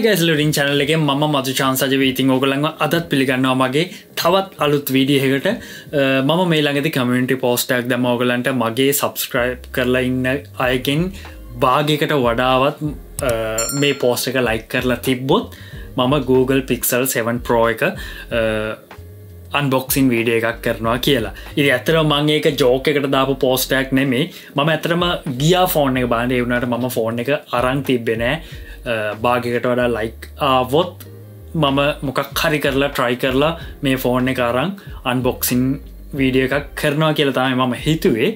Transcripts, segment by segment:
guys loading channel එකෙන් මම මధు chance අජව ඉතින් ඕගොල්ලන්ව අදත් පිළිගන්නවා මගේ තවත් අලුත් වීඩියෝ එකකට මම මේ ළඟදී community post එකක් දැම්මා ඕගොල්ලන්ට මගේ subscribe කරලා ඉන්න අයගෙන් භාගයකට වඩාවත් මේ post එක like කරලා තිබ්බොත් මම Google Pixel 7 Pro එක unboxing video එකක් කරනවා කියලා. ඉතින් ඇත්තටම මම ඒක joke එකකට දාපු post එකක් නෙමෙයි. මම ඇත්තටම ගියා phone එක බලන්න. ඒ වුණාට මම phone එක අරන් තිබ්බේ නෑ. භාගයකට වඩා like ආවොත් මම මොකක් හරි කරලා try කරලා මේ phone එක අරන් unboxing video එකක් කරනවා කියලා තමයි මම හිතුවේ.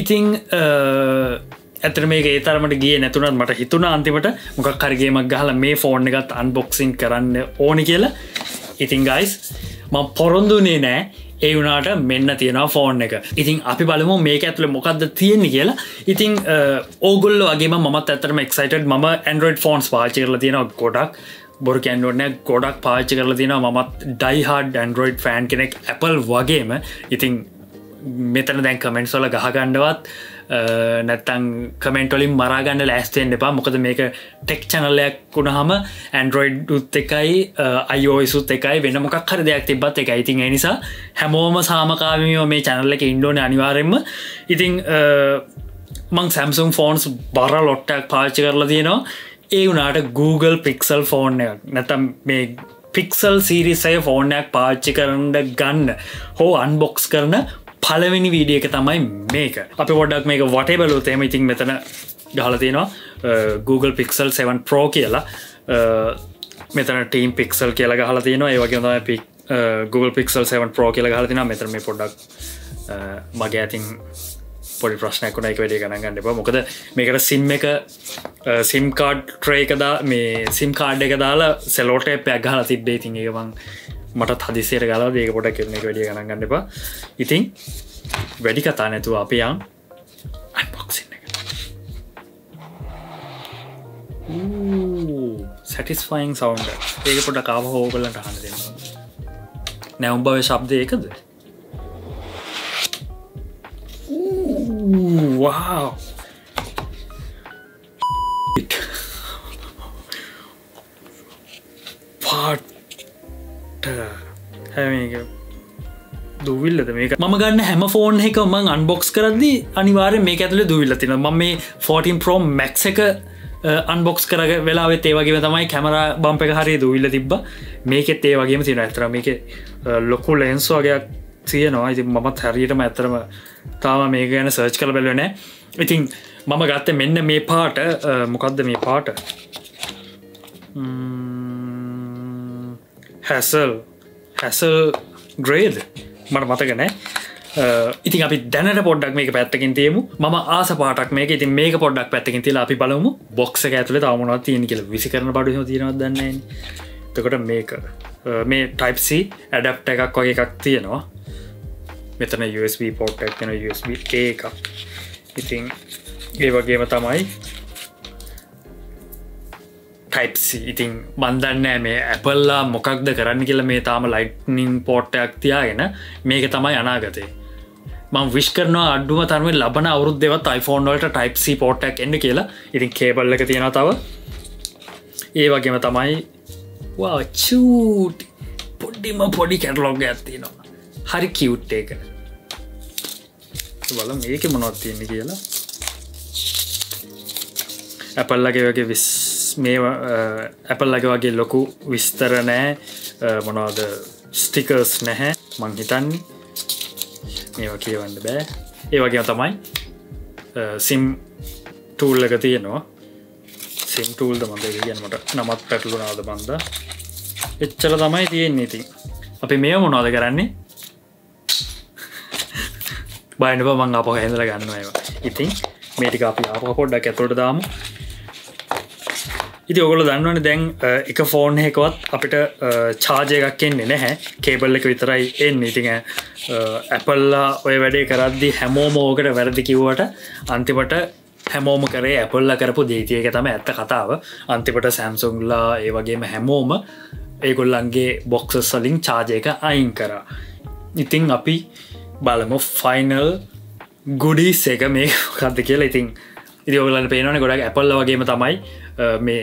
ඉතින් ඇත්තට මේක ඒ තරමට ගියේ නැතුණත් මට හිතුණා අන්තිමට මොකක් හරි ගේමක් ගහලා මේ phone එකත් unboxing කරන්න ඕනි කියලා. ඉතින් guys මම පොරොන්දුනේ නෑ ඒ වුණාට මෙන්න තියෙනවා ෆෝන් එක. ඉතින් අපි බලමු මේක ඇතුලේ මොකක්ද තියෙන්නේ කියලා. ඉතින් ඕගොල්ලෝ වගේම මමත් ඇත්තටම excited. මම Android phones පාවිච්චි කරලා තියෙනවා ගොඩක්. බොරු කියන්නේ නෑ ගොඩක් පාවිච්චි කරලා තියෙනවා. මමත් die hard Android fan කෙනෙක් Apple වගේම. ඉතින් මෙතන දැන් comments වල ගහ ගන්නවත් නැත්තම් comment වලින් මරා ගන්න ලෑස්ති වෙන්න එපා. මොකද මේක tech channel එකක් වුණාම Android උත් එකයි iOS උත් එකයි වෙන මොකක් හරි දෙයක් තිබ්බත් එකයි. ඉතින් ඒ නිසා හැමෝම සාමකාමීව මේ channel එකේ ඉන්න ඕනේ අනිවාර්යෙන්ම. ඉතින් මම Samsung phones බර ලොට්ටක් පාවිච්චි කරලා තියෙනවා. ඒ වුණාට Google Pixel phone එකක් නැත්තම් මේ Pixel series 6 phone එකක් පාවිච්චි කරන්න ගන්න හෝ unbox කරන පළවෙනි වීඩියෝ එක තමයි මේක. අපි පොඩ්ඩක් මේක වටේ බලුවොත් එහෙම ඉතින් මෙතන ගහලා තියෙනවා Google Pixel 7 Pro කියලා. මෙතන Team Pixel කියලා ගහලා තියෙනවා. ඒ වගේම තමයි Google Pixel 7 Pro කියලා ගහලා තියෙනවා. මෙතන මේ පොඩ්ඩක් මගේ අතින් පොඩි ප්‍රශ්නයක් වුණා. ඒක වැඩි ගණන් ගන්න එපා. මොකද මේකට SIM card tray එක මේ SIM card එක දාලා cello tape එකක් ගහලා තිබ්බේ. ඉතින් ඒක මං මටත් හදිසියට ගාලා ඒක පොඩක් කරන එක වැඩි ගණන් ගන්න එපා. ඉතින් වැඩි කතා නැතුව අපි යන් unboxing එක. satisfying sound එක. ඒක පොඩක් ආවම ඕගොල්ලන්ට අහන්න දෙන්න. නැවුම් බවේ ශබ්දය ඒකද? wow. දුවිල්ලද මේක මම ගන්න හැම ෆෝන් එක මං අන්බොක්ස් කරද්දී අනිවාර්යෙන් මේක ඇතුලේ දුවිල්ල තියෙනවා. මම මේ 14 Pro Max එක අන්බොක්ස් කරග වෙලාවෙත් ඒ වගේම තමයි කැමරා බම්ප් එක හරිය දුවිල්ල තිබ්බා. මේකෙත් ඒ වගේම තියෙනවා. ඇත්තටම මේකේ ලොකු ලෙන්ස් වගේක් තියෙනවා. ඉතින් මමත් හරියටම ඇත්තටම තාම මේක ගැන සර්ච් කරලා බැලුවේ නැහැ. ඉතින් මම ගත්තේ මෙන්න මේ පාට. මොකද්ද මේ පාට? Hassel grade මට මතක නෑ. ඉතින් අපි දැනට පොඩ්ඩක් මේක පැත්තකින් තියමු. මම ආස පාටක් මේක. ඉතින් මේක පොඩ්ඩක් පැත්තකින් තියලා අපි බලමු box එක ඇතුලේ තව මොනවද තියෙන්නේ කියලා. විසි කරන බඩු එහෙම තියෙනවද දන්නේ නෑනේ. එතකොට මේක මේ type C adapter එකක් වගේ එකක් තියෙනවා. මෙතන USB port එකක් තියෙනවා. USB A එකක්. ඉතින් ඒ වගේම තමයි Type C. ඉතින් මන් දන්නේ මේ Apple ලා මොකක්ද කරන්න කියලා මේ තාම lightning port එකක් තියාගෙන මේක තමයි අනාගතේ. මම wish කරනවා අඩුම තරමේ ලබන අවුරුද්දේවත් iPhone වලට Type C port එකක් එන්න කියලා. ඉතින් cable එක තියෙනවා තව. ඒ වගේම තමයි wow cute පොඩි catalog එකක් තියෙනවා. හරි cute එක. බලමු මේකේ මොනවද තියෙන්නේ කියලා. Apple ලගේ වගේ මේ Apple ලගේ වගේ ලොකු විස්තර නැහැ. මොනවද ස්ටිකර්ස් නැහැ මං හිතන්නේ. මේවා කියවන්න බෑ. ඒ වගේම තමයි SIM tool එක තියෙනවා. SIM tool ද මන්ද කියන්නේ මට නමත් පැටලුණාද මන්ද. එච්චර තමයි තියෙන්නේ. ඉතින් අපි මේව මොනවද කරන්නේ? බයන්න බා මං ආපහු හැන්දලා ගන්නවා ඒවා. ඉතින් මේ ටික අපි ආපහු පොඩ්ඩක් ඇතුළට දාමු. ඉතින් ඔයගොල්ලෝ දන්නවනේ දැන් එක ෆෝන් එකකවත් අපිට charge එකක් එන්නේ නැහැ. කේබල් එක විතරයි එන්නේ. ඉතින් Apple ලා ඔය වැඩේ කරද්දි හැමෝම ඕකට වැරදි කිව්වට අන්තිමට හැමෝම කරේ Apple ලා කරපු දේ. ඒක තමයි ඇත්ත කතාව. අන්තිමට Samsung ලා ඒ වගේම හැමෝම ඒගොල්ලන්ගේ boxes වලින් charge එක අයින් කරා. ඉතින් අපි බලමු final goodies එක මේ මොකක්ද කියලා. ඉතින් ඔයගොල්ලන්ට පේනවනේ ගොඩක් Apple ලා වගේම තමයි මේ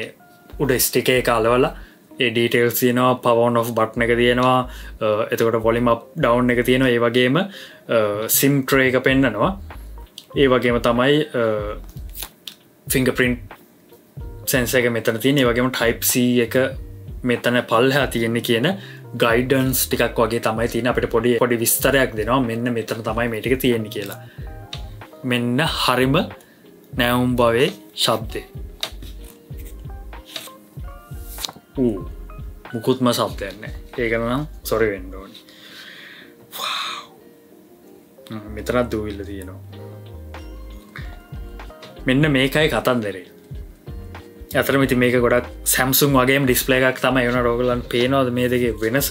උඩ ස්ටික එක අලවලා ඒ ඩීටේල්ස් තියෙනවා පවර් ඔෆ් බටන් එක තියෙනවා එතකොට වොලියම් අප් ඩවුන් එක තියෙනවා ඒ වගේම සිම් ට්‍රේ එක පෙන්නනවා ඒ වගේම තමයි ෆින්ගර්ප්‍රින්ට් සෙන්සර් එක මෙතන තියෙන ඒ වගේම type C එක මෙතන පල්ලෙහා තියෙන්නේ කියන ගයිඩන්ස් ටිකක් වගේ තමයි තියෙන අපිට පොඩි විස්තරයක් දෙනවා මෙන්න මෙතන තමයි මේ ටික තියෙන්නේ කියලා මෙන්න හරිම නැවුම් භවයේ ශබ්දේ මුකුත්ම සබ්දයක් නැහැ ඒක නම් සොරි වෙන්න ඕනේ මෙතනත් දූවිල්ල තියෙනවා මෙන්න මේකයි කතන්දරේ ඇතරම ඉතින් මේක ගොඩක් Samsung වගේම ඩිස්ප්ලේ එකක් තමයි ඒනට ඔයගොල්ලන්ට පේනවද මේ දෙකේ වෙනස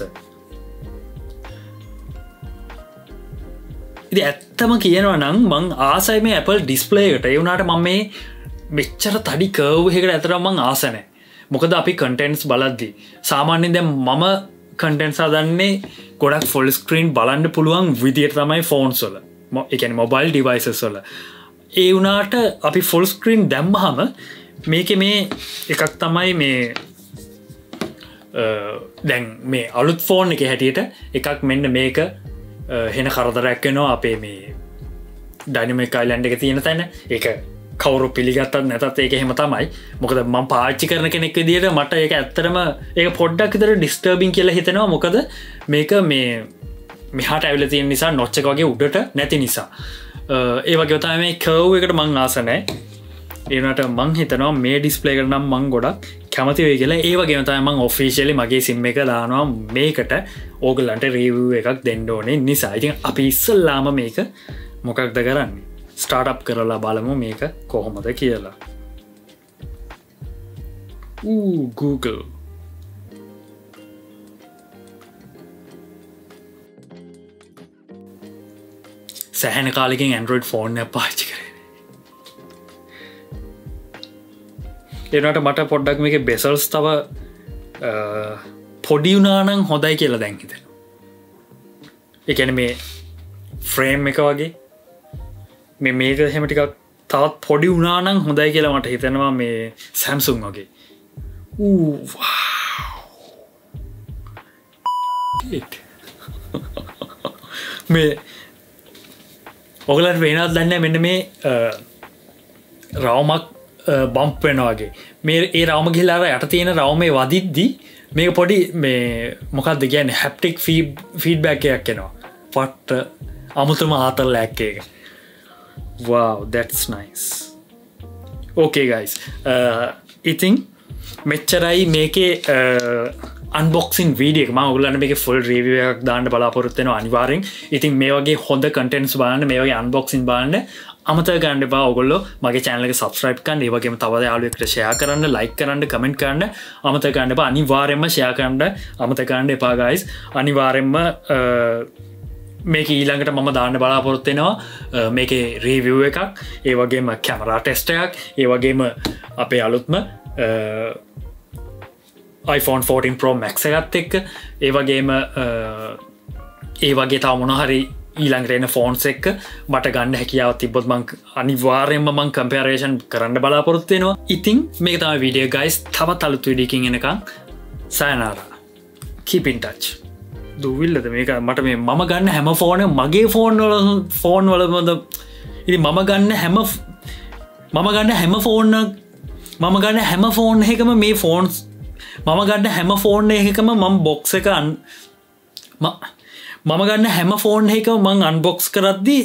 ඉතින් ඇත්තම කියනවා නම් මං ආසයි මේ Apple ඩිස්ප්ලේ එකට ඒ වුණාට මම මේ මෙච්චර තඩි කර්ව් එකකට ඇතරම මං ආස නැහැ මොකද අපි කන්ටෙන්ට්ස් බලද්දී සාමාන්‍යයෙන් දැන් මම කන්ටෙන්ට්ස් හදන්නේ ගොඩක් ෆුල් ස්ක්‍රීන් බලන්න පුළුවන් විදියට තමයි ෆෝන්ස් වල ඒ කියන්නේ මොබයිල් ඩිවයිසස් වල ඒ වුණාට අපි ෆුල් ස්ක්‍රීන් දැම්මහම මේකේ මේ එකක් තමයි මේ දැන් මේ අලුත් ෆෝන් එකේ හැටියට එකක් මෙන්න මේක හෙන කරදරයක් වෙනවා අපේ මේ ඩයිනමික් අයිලන්ඩ් එක තියෙන තැන ඒක කවුරු පිළිගත්තත් නැතත් ඒක එහෙම තමයි මොකද මම පාවිච්චි කරන කෙනෙක් විදියට මට ඒක ඇත්තටම ඒක පොඩ්ඩක් විතර ඩිස්ටර්බින් කියලා හිතෙනවා මොකද මේක මේ මෙහාට ඇවිල්ලා තියෙන නිසා නොච් එක වගේ උඩට නැති නිසා ඒ වගේ තමයි මේ කර්ව් එකට මං ආස නැහැ ඒ වුණාට මං හිතනවා මේ ඩිස්ප්ලේ එකට නම් මං ගොඩක් කැමති වෙයි කියලා ඒ වගේම තමයි මං ඔෆිෂියලි මගේ සිම් එක දානවා මේකට ඕගලන්ට රිවිව් එකක් දෙන්න ඕනේ නිසා ඉතින් අපි ඉස්සල්ලාම මේක මොකක්ද කරන්නේ ස්ටාර්ට් අප් කරලා බලමු මේක කොහොමද කියලා Google සෑහෙන කාලෙකින් Android ෆෝන් එක පාවිච්චි කරේ ඒනට මට පොඩ්ඩක් මේක බෙසල්ස් තව පොඩි වුණා නම් හොඳයි කියලා දැන් හිතෙනවා ඒ කියන්නේ මේ ෆ්‍රේම් එක වගේ මේක එහෙම ටිකක් තවත් පොඩි වුණා නම් හොඳයි කියලා මට හිතෙනවා මේ Samsung වගේ මේ ඔයගලන්ට වෙනවද දන්නේ මෙන්න මේ රවුමක් බම්ප් වෙනවා වගේ මේ ඒ රවුම ගිහලා අර යට තියෙන රවුමේ වදිද්දි මේක පොඩි මේ මොකක්ද කියන්නේ හැප්ටික් ෆීඩ්බැක් එකක් එනවා පට්ට අමුතුම ආතල්ලයක් එක wow that's nice okay guys ඉතින් මෙච්චරයි මේකේ අන්බොක්සින් වීඩියෝ එක මම ඔයගොල්ලන්ට මේකේ ෆුල් රිවිව් එකක් දාන්න බලාපොරොත්තු වෙනවා අනිවාර්යෙන් ඉතින් මේ වගේ හොඳ කන්ටෙන්ට්ස් බලන්න මේ වගේ අන්බොක්සින් බලන්න අමතක ගන්න එපා ඔයගොල්ලෝ මගේ channel එක subscribe කරන්න ඒ වගේම තව යාළුවෙක්ට share කරන්න like කරන්න comment කරන්න අමතක ගන්න එපා අනිවාර්යෙන්ම share කරන්න අමතක ගන්න එපා guys අනිවාර්යෙන්ම මේක ඊළඟට මම දාන්න බලාපොරොත්තු වෙනවා මේකේ රිවිව් එකක් ඒ වගේම කැමරා ටෙස්ට් එකක් ඒ වගේම අපේ අලුත්ම iPhone 14 Pro Max එකත් එක්ක ඒ වගේම ඒ වගේ තව මොන හරි ඊළඟට එන ෆෝන්ස් එක්ක මට ගන්න හැකියාව තිබ්බොත් මං අනිවාර්යෙන්ම මං කම්පැරිසන් කරන්න බලාපොරොත්තු වෙනවා. ඉතින් මේක තමයි වීඩියෝ guys. තවත් අලුත් වීඩියෝ එකකින් එනකම් sayonara. Keep in touch. දුවිල්ලද මේක මට මේ මම ගන්න හැම ෆෝන් එක මගේ ෆෝන් වලමද ඉතින් මම ගන්න හැම ෆෝන් එකකම මේ ෆෝන්ස් මම ගන්න හැම ෆෝන් එකකම මම බොක්ස් එක මම ගන්න හැම ෆෝන් එකකම මම අන්බොක්ස් කරද්දී